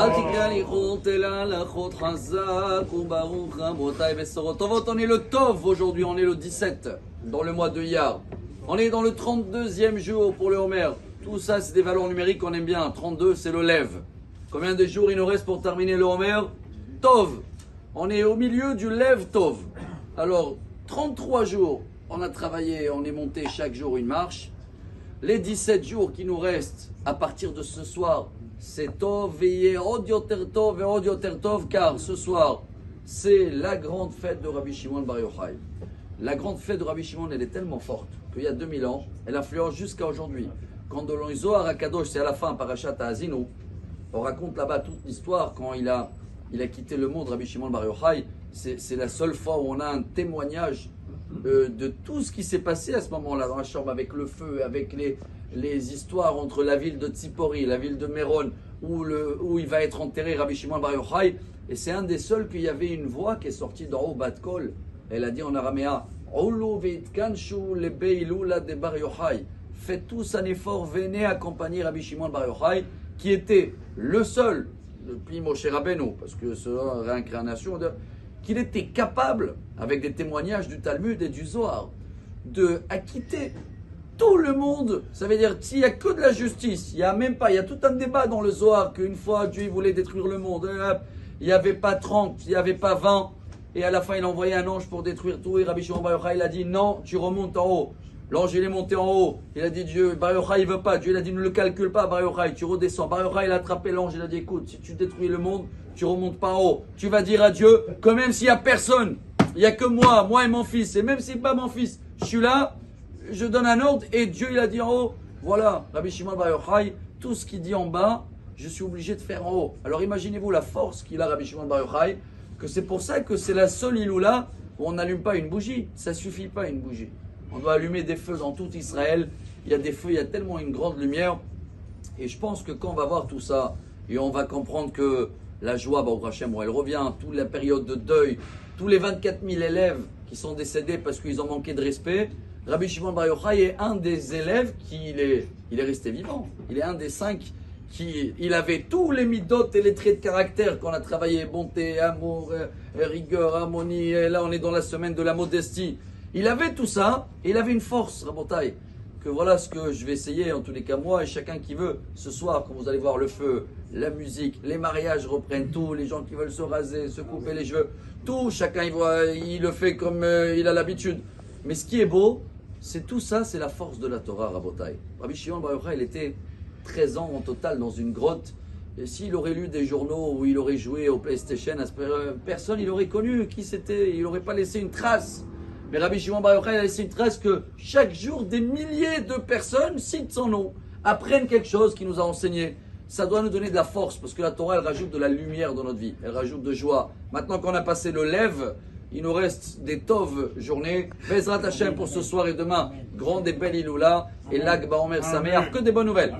On est le Tov aujourd'hui, on est le 17 dans le mois de Iyar. On est dans le 32e jour pour le Homer. Tout ça, c'est des valeurs numériques qu'on aime bien. 32, c'est le Lev. Combien de jours il nous reste pour terminer le Homer? Tov. On est au milieu du Lev Tov. Alors, 33 jours, on a travaillé, on est monté chaque jour une marche. Les 17 jours qui nous restent à partir de ce soir, c'est Tov, veillez, Odioter Tov et Odioter Tov, car ce soir, c'est la grande fête de Rabbi Shimon Bar Yochai. La grande fête de Rabbi Shimon, elle est tellement forte qu'il y a 2000 ans, elle influence jusqu'à aujourd'hui. Quand dans le Zohar HaKadosh, c'est à la fin, Parashat Ha'azinu, on raconte là-bas toute l'histoire quand il a quitté le monde, Rabbi Shimon Bar Yochai. C'est la seule fois où on a un témoignage de tout ce qui s'est passé à ce moment-là dans la chambre, avec le feu, avec les histoires entre la ville de Tzipori, la ville de Méron, où il va être enterré Rabbi Shimon Bar Yochai. Et c'est un des seuls qu'il y avait une voix qui est sortie d'en haut, Bat Kol. Elle a dit en araméen, faites tous un effort, venez accompagner Rabbi Shimon Bar Yochai, qui était le seul, depuis Moshe Rabbeinu, parce que c'est une réincarnation, qu'il était capable, avec des témoignages du Talmud et du Zohar, de acquitter tout le monde. Ça veut dire s'il n'y a que de la justice, il y a tout un débat dans le Zohar qu'une fois Dieu voulait détruire le monde, il n'y avait pas 30, il n'y avait pas 20, et à la fin il a envoyé un ange pour détruire tout, et Rabbi Shimon Bar Yochai il a dit non, tu remontes en haut. L'ange il est monté en haut, il a dit Dieu, Bar Yochai il veut pas, Dieu il a dit ne le calcule pas Bar Yochai, tu redescends. Bar Yochai il a attrapé l'ange, il a dit écoute, si tu détruis le monde, tu remontes pas en haut. Tu vas dire à Dieu que même s'il n'y a personne, il n'y a que moi et mon fils, et même si pas mon fils, je suis là, je donne un ordre, et Dieu il a dit en haut, voilà, Rabbi Shimon Bar Yochai, tout ce qu'il dit en bas, je suis obligé de faire en haut. Alors imaginez-vous la force qu'il a Rabbi Shimon Bar Yochai, que c'est pour ça que c'est la seule Iloula où on n'allume pas une bougie, ça suffit pas une bougie. On doit allumer des feux dans tout Israël. Il y a des feux, il y a tellement une grande lumière. Et je pense que quand on va voir tout ça, et on va comprendre que la joie, Baruch Hashem, elle revient, toute la période de deuil, tous les 24 000 élèves qui sont décédés parce qu'ils ont manqué de respect, Rabbi Shimon Bar Yochai est un des élèves il est resté vivant. Il est un des 5 il avait tous les midotes et les traits de caractère qu'on a travaillé, bonté, amour, rigueur, harmonie, et là on est dans la semaine de la modestie. Il avait tout ça, et il avait une force, Rabotai, que voilà ce que je vais essayer, en tous les cas moi, et chacun qui veut, ce soir, quand vous allez voir le feu, la musique, les mariages reprennent tout, les gens qui veulent se raser, se couper les cheveux, tout, chacun il le fait comme il a l'habitude. Mais ce qui est beau, c'est tout ça, c'est la force de la Torah, Rabotai. Rabbi Shimon Bar Yochai, il était 13 ans en total dans une grotte, et s'il aurait lu des journaux où il aurait joué au PlayStation, personne il aurait connu qui c'était, il n'aurait pas laissé une trace. Mais Rabbi Shimon Bar Yochai a laissé une trace que chaque jour des milliers de personnes citent son nom, apprennent quelque chose qu'il nous a enseigné. Ça doit nous donner de la force, parce que la Torah elle rajoute de la lumière dans notre vie, elle rajoute de joie. Maintenant qu'on a passé le Lev, il nous reste des Tov journées. Bezrat Hashem pour ce soir et demain. Grande et belle Iloula. Et Lag Baomer Sameach. Que des bonnes nouvelles.